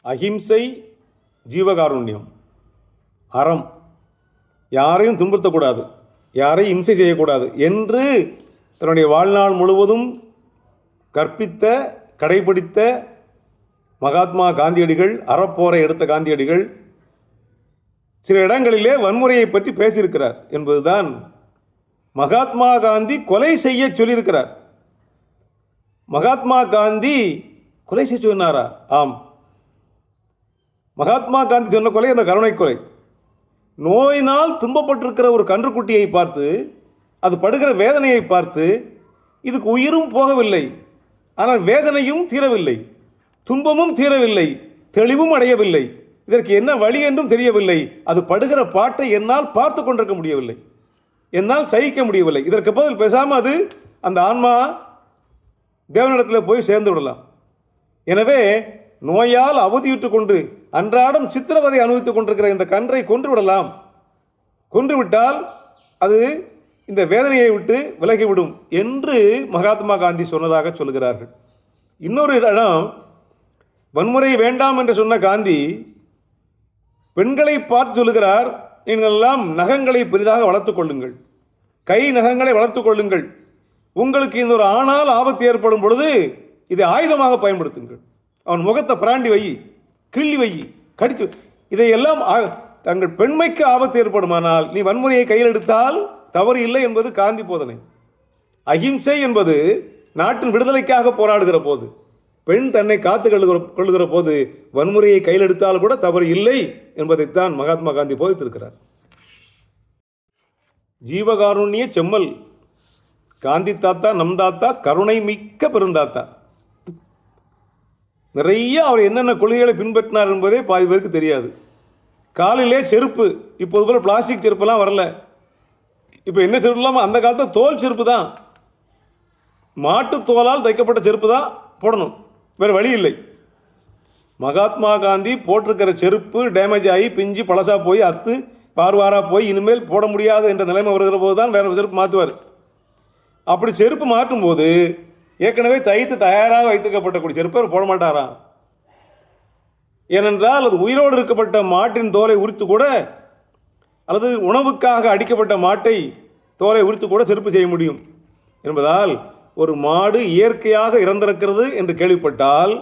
அஹிம்சை, ஜீவகாருண்யம், அறம், யாரையும் துன்புறுத்தக்கூடாது, யாரையும் இம்சை செய்யக்கூடாது என்று தன்னுடைய வாழ்நாள் முழுவதும் கற்பித்த, கடைபிடித்த மகாத்மா காந்தியடிகள், அறப்போரை எடுத்த காந்தியடிகள் சில இடங்களிலே வன்முறையை பற்றி பேசியிருக்கிறார் என்பதுதான். மகாத்மா காந்தி கொலை செய்ய சொல்லியிருக்கிறார். மகாத்மா காந்தி கொலை செய்ய சொன்னாரா? ஆம். மகாத்மா காந்தி சொன்ன கொலை அந்த கருணை கொலை. நோயினால் துன்பப்பட்டிருக்கிற ஒரு கன்றுக்குட்டியை பார்த்து, அது படுகிற வேதனையை பார்த்து, இதுக்கு உயிரும் போகவில்லை, ஆனால் வேதனையும் தீரவில்லை, துன்பமும் தீரவில்லை, தெளிவும் அடையவில்லை, இதற்கு என்ன வழி என்றும் தெரியவில்லை, அது படுகிற பாட்டை என்னால் பார்த்து கொண்டிருக்க முடியவில்லை, என்னால் சகிக்க முடியவில்லை, இதற்கு பதில் பேசாமல் அது அந்த ஆன்மா தேவனிடத்தில் போய் சேர்ந்து விடலாம். எனவே நோயால் அவதியுற்று கொண்டு அன்றாடம் சித்திரவதை அனுபவித்துக் கொண்டிருக்கிற இந்த கன்றை கொன்று விடலாம். கொன்றுவிட்டால் அது இந்த வேதனையை விட்டு விலகிவிடும் என்று மகாத்மா காந்தி சொன்னதாக சொல்கிறார்கள். இன்னொரு இடம், வன்முறை வேண்டாம் என்று சொன்ன காந்தி பெண்களை பார்த்து சொல்லுகிறார், நீங்கள் எல்லாம் நகங்களை பெரிதாக வளர்த்துக் கொள்ளுங்கள், கை நகங்களை வளர்த்துக் கொள்ளுங்கள், உங்களுக்கு இந்த ஒரு ஆணால் ஆபத்து ஏற்படும் பொழுது இதை ஆயுதமாக பயன்படுத்துங்கள், அவன் முகத்தை பிராண்டி வை, கிள்ளி வை, கடிச்சு, இதையெல்லாம் தங்கள் பெண்மைக்கு ஆபத்து ஏற்படுமானால் நீ வன்முறையை கையில் எடுத்தால் தவறு இல்லை என்பது காந்தி போதனை. அஹிம்சை என்பது நாட்டின் விடுதலைக்காக போராடுகிற போது, பெண் தன்னை காத்து கொள்ளுகிற போது வன்முறையை கையில் எடுத்தால் கூட தவறு இல்லை என்பதைத்தான் மகாத்மா காந்தி போதித்திருக்கிறார். ஜீவகாருண்ய செம்மல் காந்தி தாத்தா, நம் தாத்தா, கருணை மிக்க பெருந்தாத்தா. நிறைய அவர் என்னென்ன கொள்கைகளை பின்பற்றினார் என்பதே பாதி பேருக்கு தெரியாது. காலிலே செருப்பு, இப்போது போல பிளாஸ்டிக் செருப்பெல்லாம் வரல. இப்போ என்ன செருப்பு இல்லாமல் அந்த காலத்தில் தோல் செருப்பு தான், மாட்டு தோலால் தைக்கப்பட்ட செருப்பு தான் போடணும், வேறு வழி இல்லை. மகாத்மா காந்தி போட்டிருக்கிற செருப்பு டேமேஜ் ஆகி பிஞ்சு பழசாக போய் அத்து பார்வாராக போய் இனிமேல் போட முடியாது என்ற நிலைமை வருகிற போது தான் வேறு செருப்பு மாற்றுவார். அப்படி செருப்பு மாற்றும் போது ஏற்கனவே தைத்து தயாராக வைத்துக்கப்பட்ட செருப்பை போட மாட்டாராம். ஏனென்றால் அது உயிரோடு இருக்கப்பட்ட மாட்டின் தோலை உரித்து கூட, அல்லது உணவுக்காக அடிக்கப்பட்ட மாட்டை தோலை உரித்து கூட செருப்பு செய்ய முடியும் என்பதால் ஒரு மாடு இயற்கையாக இறந்திருக்கிறது என்று கேள்விப்பட்டால்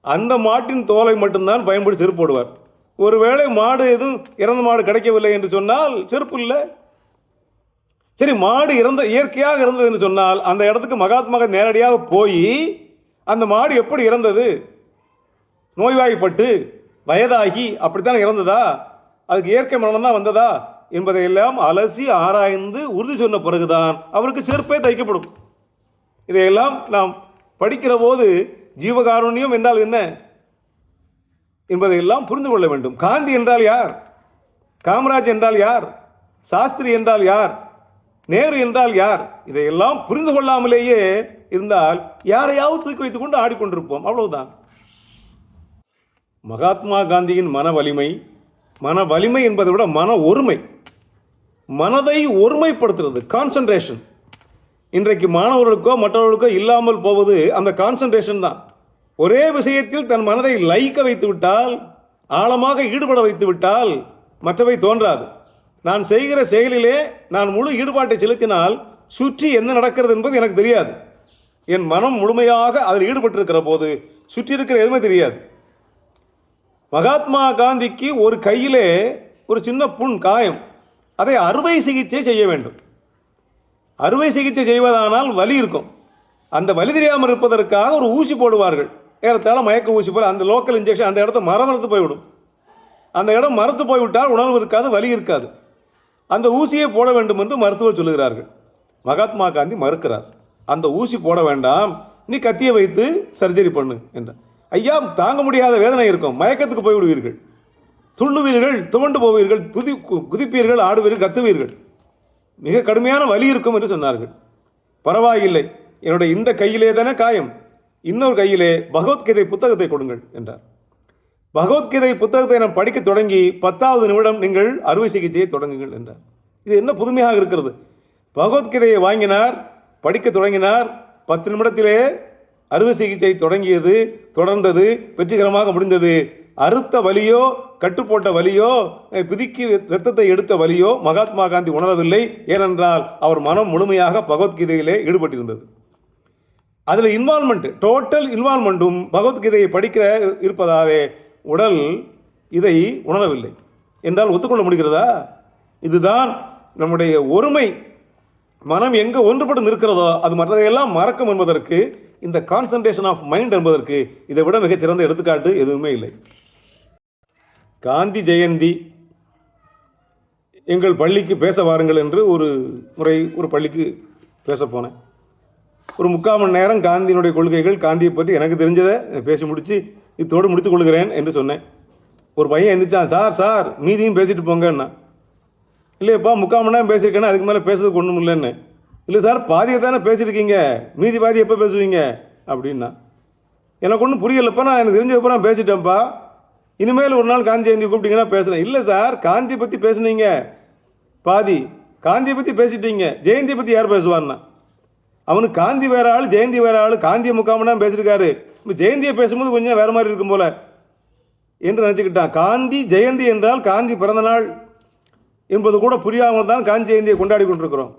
அந்த மாட்டின் தோலை மட்டும்தான் பயன்படுத்தி செருப்பு போடுவார். ஒருவேளை மாடு எதுவும் இறந்த மாடு கிடைக்கவில்லை என்று சொன்னால் செருப்பு இல்லை. சரி, மாடு இயற்கையாக இறந்தது என்று சொன்னால் அந்த இடத்துக்கு மகாத்மா காந்தி நேரடியாக போய் அந்த மாடு எப்படி இறந்தது, நோய்வாய்ப்பட்டு வயதாகி அப்படித்தான் இறந்ததா, அதுக்கு இயற்கை மரணம் தான் வந்ததா என்பதையெல்லாம் அலசி ஆராய்ந்து உறுதி சொன்ன பிறகுதான் அவருக்கு செருப்பே தைக்கப்படும். இதையெல்லாம் நாம் படிக்கிற போது ஜீவகாருண்யம் என்றால் என்ன என்பதையெல்லாம் புரிந்து கொள்ள வேண்டும். காந்தி என்றால் யார், காமராஜ் என்றால் யார், சாஸ்திரி என்றால் யார், நேரு என்றால் யார், இதையெல்லாம் புரிந்து கொள்ளாமலேயே இருந்தால் யாரையாவது தூக்கி வைத்துக் கொண்டு ஆடிக்கொண்டிருப்போம், அவ்வளவுதான். மகாத்மா காந்தியின் மன வலிமை என்பதை விட மன ஒருமை, மனதை ஒருமைப்படுத்துறது, கான்சன்ட்ரேஷன். இன்றைக்கு மாணவர்களுக்கோ மற்றவர்களுக்கோ இல்லாமல் போவது அந்த கான்சன்ட்ரேஷன் தான். ஒரே விஷயத்தில் தன் மனதை லயிக்க வைத்து விட்டால், ஆழமாக ஈடுபட வைத்து விட்டால் மற்றவை தோன்றாது. நான் செய்கிற செயலிலே நான் முழு ஈடுபாட்டை செலுத்தினால் சுற்றி என்ன நடக்கிறது என்பது எனக்கு தெரியாது. என் மனம் முழுமையாக அதில் ஈடுபட்டிருக்கிற போது சுற்றி இருக்கிற எதுவுமே தெரியாது. மகாத்மா காந்திக்கு ஒரு கையிலே ஒரு சின்ன புண் காயம், அதை அறுவை சிகிச்சை செய்ய வேண்டும். அறுவை சிகிச்சை செய்வதானால் வலி இருக்கும். அந்த வலி தெரியாமல் இருப்பதற்காக ஒரு ஊசி போடுவார்கள், ஏறத்தாழ மயக்க ஊசி போல். அந்த லோக்கல் இன்ஜெக்ஷன் அந்த இடத்த மரத்து போய்விடும். அந்த இடம் மரத்து போய்விட்டால் உணர்வு இருக்காது, வலி இருக்காது. அந்த ஊசியை போட வேண்டும் என்று மருத்துவர் சொல்லுகிறார்கள். மகாத்மா காந்தி மறுக்கிறார். அந்த ஊசி போட வேண்டாம், நீ கத்தியை வைத்து சர்ஜரி பண்ணு என்றார். ஐயா, தாங்க முடியாத வேதனை இருக்கும், மயக்கத்துக்கு போய்விடுவீர்கள், துள்ளுவீர்கள், துவண்டு போவீர்கள், குதிப்பீர்கள், ஆடுவீர்கள், கத்துவீர்கள், மிக கடுமையான வலி இருக்கும் என்று சொன்னார்கள். பரவாயில்லை, என்னுடைய இந்த கையிலே தானே காயம், இன்னொரு கையிலே பகவத்கீதை புத்தகத்தை கொடுங்கள் என்றார். பகவத்கீதை புத்தகத்தை நான் படிக்க தொடங்கி 10வது நிமிடம் நீங்கள் அறுவை சிகிச்சையை தொடங்குங்கள் என்றார். இது என்ன புதுமையாக இருக்கிறது. பகவத்கீதையை வாங்கினார், படிக்க தொடங்கினார், 10 நிமிடத்திலே அறுவை சிகிச்சை தொடங்கியது, தொடர்ந்தது, வெற்றிகரமாக முடிந்தது. அறுத்த வலியோ, கட்டுப்போட்ட வலியோ, பிதுக்கி இரத்தத்தை எடுத்த வலியோ மகாத்மா காந்தி உணரவில்லை. ஏனென்றால் அவர் மனம் முழுமையாக பகவத்கீதையிலே ஈடுபட்டிருந்தது. அதில் இன்வால்மெண்ட், டோட்டல் இன்வால்மெண்ட்டும் பகவத்கீதையை படிக்கிற இருப்பதாலே உடல் இதை உணரவில்லை என்றால் ஒத்துக்கொள்ள முடிகிறதா? இதுதான் நம்முடைய ஒருமை. மனம் எங்கே ஒன்றுபட்டு நிற்கிறதோ அது மற்றதையெல்லாம் மறக்கும் என்பதற்கு, இந்த கான்சன்ட்ரேஷன் ஆஃப் மைண்ட் என்பதற்கு இதை விட மிகச்சிறந்த எடுத்துக்காட்டு எதுவுமே இல்லை. காந்தி ஜெயந்தி, எங்கள் பள்ளிக்கு பேச வாருங்கள் என்று ஒரு முறை ஒரு பள்ளிக்கு பேச போனேன். ஒரு 3/4 மணி நேரம் காந்தியினுடைய கொள்கைகள், காந்தியை பற்றி எனக்கு தெரிஞ்சதை பேசி முடித்து இதோடு முடித்துக் கொள்கிறேன் என்று சொன்னேன். ஒரு பையன் எந்திரிச்சான், சார் மீதியும் பேசிட்டு போங்கன்னா. இல்லையப்பா 3/4 மணி நேரம் பேசியிருக்கேன்னா அதுக்கு மேலே பேசுறதுக்கு ஒன்றும் இல்லைன்னு. இல்லை சார் பாதியை தானே பேசியிருக்கீங்க, மீதி பாதி எப்போ பேசுவீங்க அப்படின்னா. எனக்கு ஒன்றும் புரியலப்பா, நான் எனக்கு தெரிஞ்சப்போ நான் பேசிட்டேன்ப்பா, இனிமேல் ஒரு நாள் காந்தி ஜெயந்தி கூப்பிட்டீங்கன்னா பேசுகிறேன். இல்லை சார் காந்தியை பற்றி பேசுனீங்க பாதி, காந்தியை பற்றி பேசிட்டீங்க, ஜெயந்தியை பற்றி யார் பேசுவார்னா. அவனுக்கு காந்தி வேற ஆள், ஜெயந்தி வேற ஆள். காந்தியை 3/4 மணி நேரம் பேசியிருக்காரு, இப்போ ஜெயந்தியை பேசும்போது கொஞ்சம் வேறு மாதிரி இருக்கும் போல என்று நினச்சிக்கிட்டான். காந்தி ஜெயந்தி என்றால் காந்தி பிறந்தநாள் என்பது கூட புரியாமல் தான் காந்தி ஜெயந்தியை கொண்டாடி கொண்டிருக்கிறோம்.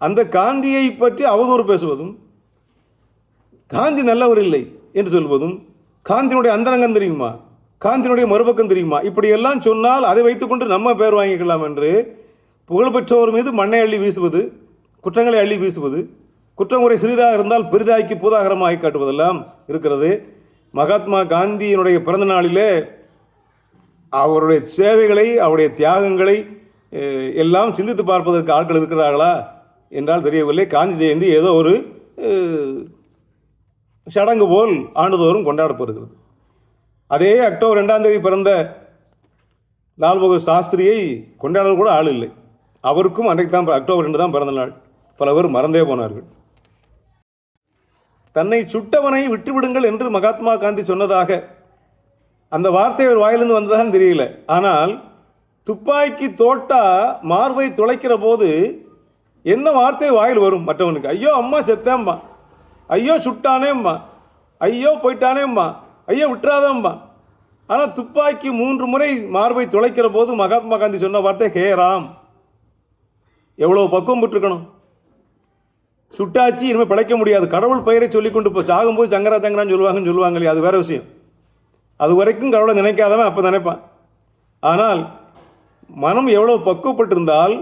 அந்த காந்தியை பற்றி அவதூறு பேசுவதும், காந்தி நல்லவர் இல்லை என்று சொல்வதும், காந்தியினுடைய அந்தரங்கம் தெரியுமா, காந்தியினுடைய மறுபக்கம் தெரியுமா, இப்படியெல்லாம் சொன்னால் அதை வைத்துக்கொண்டு நம்ம பேர் வாங்கிக்கலாம் என்று புகழ்பெற்றவர் மீது மண்ணை அள்ளி வீசுவது, குற்றங்களை அள்ளி வீசுவது, குற்றமுறை சிறிதாக இருந்தால் பெரிதாக்கி பூதாகரமாகி காட்டுவதெல்லாம் இருக்கிறது. மகாத்மா காந்தியினுடைய பிறந்த நாளிலே அவருடைய சேவைகளை, அவருடைய தியாகங்களை எல்லாம் சிந்தித்து பார்ப்பதற்கு ஆட்கள் இருக்கிறார்களா என்றால் தெரியவில்லை. காந்தி ஜெயந்தி ஏதோ ஒரு சடங்கு போல் ஆண்டுதோறும் கொண்டாடப்படுகிறது. அதே அக்டோபர் 2ஆம் தேதி பிறந்த லால் பகதூர் சாஸ்திரியை கொண்டாட கூட ஆள் இல்லை. அவருக்கும் அன்றைக்கு தான் அக்டோபர் 2 தான் பிறந்த நாள். பல பேர் மறந்தே போனார்கள். தன்னை சுட்டவனை விட்டுவிடுங்கள் என்று மகாத்மா காந்தி சொன்னதாக அந்த வார்த்தை ஒரு வாயிலிருந்து வந்ததான்னு தெரியல. ஆனால் துப்பாக்கி தோட்டா மார்பை துளைக்கிற போது என்ன வார்த்தை வாயில் வரும் மற்றவனுக்கு? ஐயோ அம்மா செத்தேம்மா, ஐயோ சுட்டானேம்மா, ஐயோ போயிட்டானேம்மா, ஐயோ விட்டுறாதேம்மா. ஆனால் துப்பாக்கி 3 முறை மார்பை துளைக்கிற போது மகாத்மா காந்தி சொன்ன வார்த்தை ஹே ராம். எவ்வளோ பக்குவம் பெற்றிருக்கணும். சுட்டாச்சு, இனிமேல் பிழைக்க முடியாது, கடவுள் பெயரை சொல்லிக்கொண்டு இப்போ சாகும்போது சங்கரா தங்கரான்னு சொல்லுவாங்க இல்லையா, அது வேறு விஷயம். அது வரைக்கும் கடவுளை நினைக்காதவன் அப்போ நினைப்பான். ஆனால் மனம் எவ்வளோ பக்குவப்பட்டிருந்தால்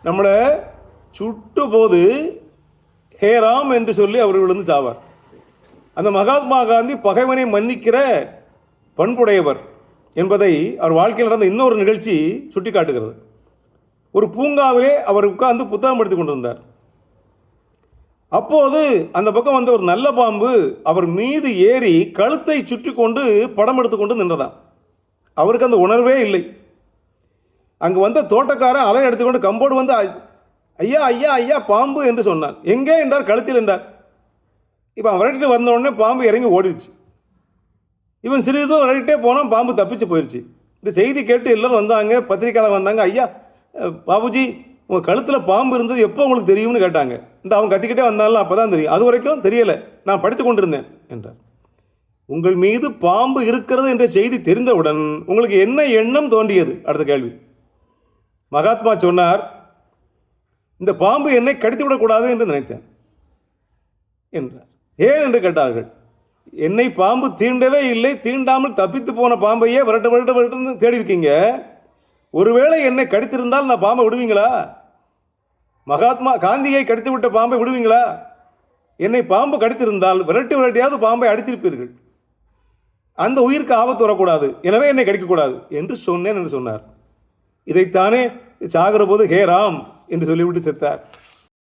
நம்மளை சுட்டு போது ஹே ராம் என்று சொல்லி அவர் விழுந்து சாவார். அந்த மகாத்மா காந்தி பகைவனை மன்னிக்கிற பண்புடையவர் என்பதை அவர் வாழ்க்கையில் நடந்த இன்னொரு நிகழ்ச்சி சுட்டி காட்டுகிறது. ஒரு பூங்காவிலே அவர் உட்கார்ந்து புத்தகம் எடுத்து கொண்டிருந்தார். அப்போது அந்த பக்கம் வந்த ஒரு நல்ல பாம்பு அவர் மீது ஏறி கழுத்தை சுற்றி கொண்டு படம் எடுத்துக்கொண்டு நின்றதான். அவருக்கு அந்த உணர்வே இல்லை. அங்கு வந்த தோட்டக்காரன் அலை எடுத்துக்கொண்டு கம்போடு வந்து ஐயா ஐயா ஐயா பாம்பு என்று சொன்னான். எங்கே என்றார். கழுத்தில் என்றார். இப்போ அவன் விரட்டிட்டு வந்த உடனே பாம்பு இறங்கி ஓடிடுச்சு. இவன் சிறிது விரட்டிகிட்டே போனால் பாம்பு தப்பிச்சு போயிடுச்சு. இந்த செய்தி கேட்டு எல்லோரும் வந்தாங்க, பத்திரிக்கையாளர் வந்தாங்க. ஐயா பாபுஜி உங்கள் கழுத்தில் பாம்பு இருந்தது எப்போ உங்களுக்கு தெரியும்னு கேட்டாங்க. இந்த அவன் கத்திக்கிட்டே வந்தாலும் அப்போ தான் தெரியும், அது வரைக்கும் தெரியலை, நான் படித்து கொண்டிருந்தேன் என்றார். உங்கள் மீது பாம்பு இருக்கிறது என்ற செய்தி தெரிந்தவுடன் உங்களுக்கு என்ன எண்ணம் தோன்றியது? அடுத்த கேள்வி. மகாத்மா சொன்னார், இந்த பாம்பு என்னை கடித்து விடக்கூடாது என்று நினைத்தேன் என்றார். ஏன் என்று கேட்டார்கள். என்னை பாம்பு தீண்டவே இல்லை, தீண்டாமல் தப்பித்து போன பாம்பையே விரட்டு தேடி இருக்கீங்க. ஒருவேளை என்னை கடித்திருந்தால் நான் பாம்பை விடுவீங்களா? மகாத்மா காந்தியை கடித்து விட்ட பாம்பை விடுவீங்களா? என்னை பாம்பு கடித்திருந்தால் விரட்டியாவது பாம்பை அடித்திருப்பீர்கள். அந்த உயிருக்கு ஆபத்து வரக்கூடாது, எனவே என்னை கடிக்கக்கூடாது என்று சொன்னேன் என்று சொன்னார். இதைத்தானே சாகிற போது ஹே ராம் என்று சொல்லிவிட்டு செத்தார்.